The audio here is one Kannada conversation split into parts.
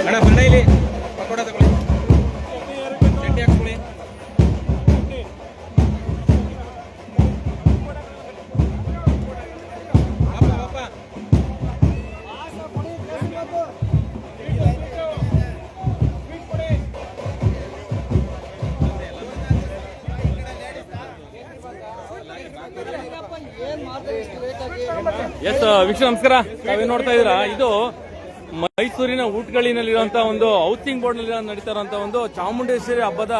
ಅಣ್ಣ ಬಂಡ ಇಲ್ಲಿ ಪಕೋಡ ತಗೊಳ್ಳಿ, ಚಟ್ನಿ ಹಾಕ್ಕೊಳ್ಳಿ. ಎಸ್ ವೀಕ್ಷಕ ನಮಸ್ಕಾರ. ತಾವೇನ್ ನೋಡ್ತಾ ಇದ್ದೀರಾ, ಇದು ಮೈಸೂರಿನ ಊಟಗಳಿನಲ್ಲಿರುವಂತಹ ಒಂದು ಹೌಸಿಂಗ್ ಬೋರ್ಡ್ ನಲ್ಲಿ ನಡೀತಾ ಇರುವಂತಹ ಒಂದು ಚಾಮುಂಡೇಶ್ವರಿ ಹಬ್ಬದ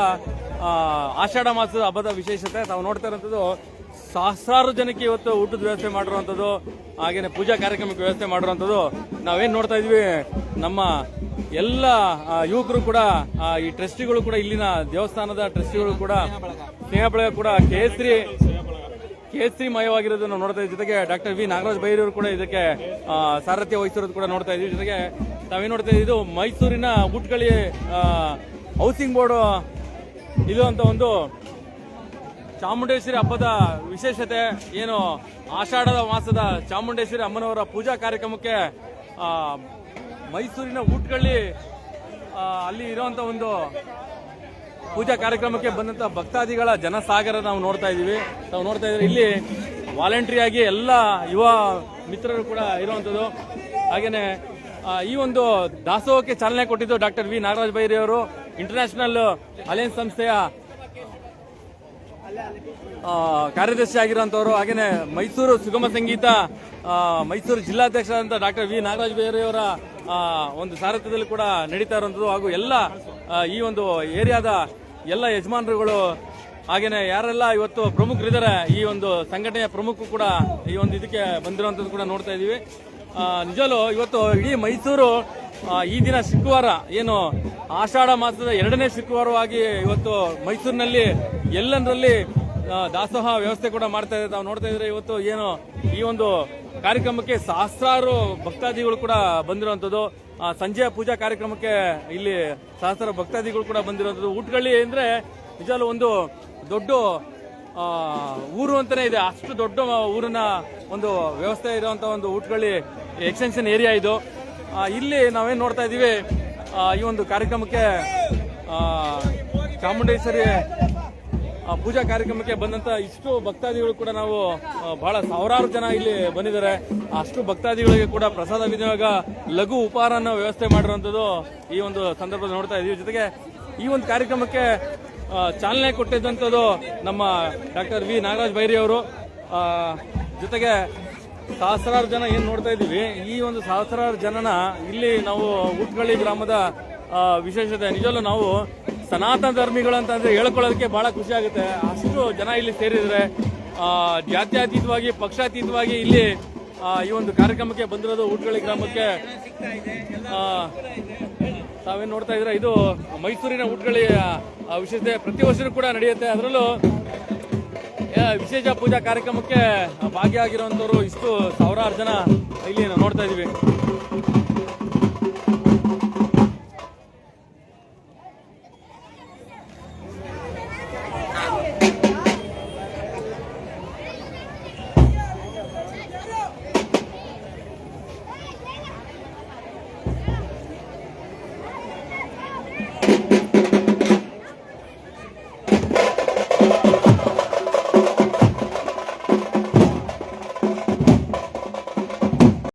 ಆಷಾಢ ಮಾಸದ ಹಬ್ಬದ ವಿಶೇಷತೆ. ತಾವು ನೋಡ್ತಾ ಇರುವಂತದ್ದು ಸಹಸ್ರಾರು ಜನಕ್ಕೆ ಇವತ್ತು ಊಟದ ವ್ಯವಸ್ಥೆ ಮಾಡಿರುವಂತದ್ದು, ಹಾಗೇನೆ ಪೂಜಾ ಕಾರ್ಯಕ್ರಮಕ್ಕೆ ವ್ಯವಸ್ಥೆ ಮಾಡಿರುವಂತದ್ದು. ನಾವೇನ್ ನೋಡ್ತಾ ಇದ್ವಿ, ನಮ್ಮ ಎಲ್ಲ ಯುವಕರು ಕೂಡ, ಈ ಟ್ರಸ್ಟಿಗಳು ಕೂಡ, ಇಲ್ಲಿನ ದೇವಸ್ಥಾನದ ಟ್ರಸ್ಟಿಗಳು ಕೂಡ, ಸ್ನೇಹ ಬಳಗ ಕೂಡ ಕೇಸರಿ ಮಯವಾಗಿರೋದನ್ನು ನೋಡ್ತಾ ಇದ್ದೀವಿ. ಜೊತೆಗೆ ಡಾಕ್ಟರ್ ವಿ ನಾಗರಾಜ್ ಬೈರವರು ಕೂಡ ಇದಕ್ಕೆ ಸಾರಥ್ಯ ವಹಿಸಿರೋದು ಕೂಡ ನೋಡ್ತಾ ಇದ್ದೀವಿ. ಜೊತೆಗೆ ತಾವೇನು ನೋಡ್ತಾ ಇದ್ದೀವಿ, ಇದು ಮೈಸೂರಿನ ಊಟಗಳಿ ಹೌಸಿಂಗ್ ಬೋರ್ಡ್ ಇರುವಂತ ಒಂದು ಚಾಮುಂಡೇಶ್ವರಿ ಹಬ್ಬದ ವಿಶೇಷತೆ ಏನು, ಆಷಾಢದ ಮಾಸದ ಚಾಮುಂಡೇಶ್ವರಿ ಅಮ್ಮನವರ ಪೂಜಾ ಕಾರ್ಯಕ್ರಮಕ್ಕೆ ಮೈಸೂರಿನ ಊಟಗಳಿ ಅಲ್ಲಿ ಇರುವಂತ ಒಂದು ಪೂಜಾ ಕಾರ್ಯಕ್ರಮಕ್ಕೆ ಬಂದಂತ ಭಕ್ತಾದಿಗಳ ಜನಸಾಗರ ನಾವು ನೋಡ್ತಾ ಇದೀವಿ. ನಾವು ನೋಡ್ತಾ ಇದ್ರೆ ಇಲ್ಲಿ ವಾಲಂಟ್ರಿಯಾಗಿ ಎಲ್ಲ ಯುವ ಮಿತ್ರರು ಕೂಡ ಇರುವಂತದ್ದು. ಹಾಗೇನೆ ಈ ಒಂದು ದಾಸೋಹಕ್ಕೆ ಚಾಲನೆ ಕೊಟ್ಟಿದ್ದು ಡಾಕ್ಟರ್ ವಿ ನಾಗರಾಜ್ ಬೈರಿ ಅವರು, ಇಂಟರ್ನ್ಯಾಷನಲ್ ಅಲಯನ್ಸ್ ಸಂಸ್ಥೆಯ ಕಾರ್ಯದರ್ಶಿ ಆಗಿರುವಂತವರು. ಹಾಗೇನೆ ಮೈಸೂರು ಸುಗಮ ಸಂಗೀತ ಮೈಸೂರು ಜಿಲ್ಲಾಧ್ಯಕ್ಷರಾದಂತಹ ಡಾಕ್ಟರ್ ವಿ ನಾಗರಾಜ್ ಬೈರಿ ಅವರ ಒಂದು ಸಾರಥ್ಯದಲ್ಲಿ ಕೂಡ ನಡೀತಾ ಇರುವಂತದ್ದು. ಹಾಗೂ ಎಲ್ಲ ಈ ಒಂದು ಏರಿಯಾದ ಎಲ್ಲ ಯಜಮಾನರುಗಳು, ಹಾಗೇನೆ ಯಾರೆಲ್ಲ ಇವತ್ತು ಪ್ರಮುಖರಿದ್ದಾರೆ, ಈ ಒಂದು ಸಂಘಟನೆಯ ಪ್ರಮುಖರು ಕೂಡ ಈ ಒಂದು ಇದಕ್ಕೆ ಬಂದಿರುವಂತದ್ದು ಕೂಡ ನೋಡ್ತಾ ಇದೀವಿ. ನಿಜವೂ ಇವತ್ತು ಇಡೀ ಮೈಸೂರು ಈ ದಿನ ಶುಕ್ರವಾರ ಏನು ಆಷಾಢ ಮಾಸದ 2ನೇ ಶುಕ್ರವಾರವಾಗಿ ಇವತ್ತು ಮೈಸೂರಿನಲ್ಲಿ ಎಲ್ಲಂದರಲ್ಲಿ ದಾಸೋಹ ವ್ಯವಸ್ಥೆ ಕೂಡ ಮಾಡ್ತಾ ಇದೆ. ತಾವು ನೋಡ್ತಾ ಇದ್ರೆ ಇವತ್ತು ಏನು ಈ ಒಂದು ಕಾರ್ಯಕ್ರಮಕ್ಕೆ ಸಹಸ್ರಾರು ಭಕ್ತಾದಿಗಳು ಕೂಡ ಬಂದಿರುವಂತದ್ದು. ಸಂಜೆಯ ಪೂಜಾ ಕಾರ್ಯಕ್ರಮಕ್ಕೆ ಇಲ್ಲಿ ಸಹಸ್ರಾರು ಭಕ್ತಾದಿಗಳು ಕೂಡ ಬಂದಿರುವಂತದ್ದು. ಊಟಗಳಿ ಅಂದ್ರೆ ನಿಜವೂ ಒಂದು ದೊಡ್ಡ ಊರು ಅಂತಾನೆ ಇದೆ, ಅಷ್ಟು ದೊಡ್ಡ ಊರಿನ ಒಂದು ವ್ಯವಸ್ಥೆ ಇರುವಂತ ಒಂದು ಊಟಗಳಿ ಎಕ್ಸ್ಟೆನ್ಷನ್ ಏರಿಯಾ ಇದು. ಇಲ್ಲಿ ನಾವೇನ್ ನೋಡ್ತಾ ಇದೀವಿ, ಈ ಒಂದು ಕಾರ್ಯಕ್ರಮಕ್ಕೆ ಚಾಮುಂಡೇಶ್ವರಿ ಪೂಜಾ ಕಾರ್ಯಕ್ರಮಕ್ಕೆ ಬಂದಂತ ಇಷ್ಟು ಭಕ್ತಾದಿಗಳು ಕೂಡ ನಾವು ಬಹಳ ಸಾವಿರಾರು ಜನ ಇಲ್ಲಿ ಬಂದಿದ್ದಾರೆ. ಅಷ್ಟು ಭಕ್ತಾದಿಗಳಿಗೆ ಕೂಡ ಪ್ರಸಾದ ವಿನಿಯೋಗ, ಲಘು ಉಪಹಾರನ ವ್ಯವಸ್ಥೆ ಮಾಡಿರುವಂತದ್ದು ಈ ಒಂದು ಸಂದರ್ಭದಲ್ಲಿ ನೋಡ್ತಾ ಇದೀವಿ. ಜೊತೆಗೆ ಈ ಒಂದು ಕಾರ್ಯಕ್ರಮಕ್ಕೆ ಚಾಲನೆ ಕೊಟ್ಟಿದ್ದಂಥದ್ದು ನಮ್ಮ ಡಾಕ್ಟರ್ ವಿ ನಾಗರಾಜ್ ಬೈರಿ ಅವರು. ಜೊತೆಗೆ ಸಹಸ್ರಾರು ಜನ ಏನ್ ನೋಡ್ತಾ ಇದೀವಿ, ಈ ಒಂದು ಸಹಸ್ರಾರು ಜನನ ಇಲ್ಲಿ ನಾವು ಊಟಗಳಿ ಗ್ರಾಮದ ವಿಶೇಷತೆ. ನಿಜವಲ್ಲೂ ನಾವು ಸನಾತನ ಧರ್ಮಿಗಳು ಅಂತಂದ್ರೆ ಹೇಳ್ಕೊಳ್ಳೋದಕ್ಕೆ ಬಹಳ ಖುಷಿ ಆಗುತ್ತೆ. ಅಷ್ಟು ಜನ ಇಲ್ಲಿ ಸೇರಿದ್ರೆ, ಜಾತ್ಯತೀತವಾಗಿ ಪಕ್ಷಾತೀತವಾಗಿ ಇಲ್ಲಿ ಈ ಒಂದು ಕಾರ್ಯಕ್ರಮಕ್ಕೆ ಬಂದಿರೋದು ಊಟಗಳಿ ಗ್ರಾಮಕ್ಕೆ. ತಾವೇನ್ ನೋಡ್ತಾ ಇದ್ರೆ, ಇದು ಮೈಸೂರಿನ ಊಟಗಳಿ ವಿಶೇಷತೆ ಪ್ರತಿ ವರ್ಷನೂ ಕೂಡ ನಡೆಯುತ್ತೆ. ಅದರಲ್ಲೂ ವಿಶೇಷ ಪೂಜಾ ಕಾರ್ಯಕ್ರಮಕ್ಕೆ ಭಾಗಿಯಾಗಿರುವಂತವರು ಇಷ್ಟು ಸಾವಿರಾರು ಜನ ಇಲ್ಲಿ ನಾವು ನೋಡ್ತಾ ಇದೀವಿ.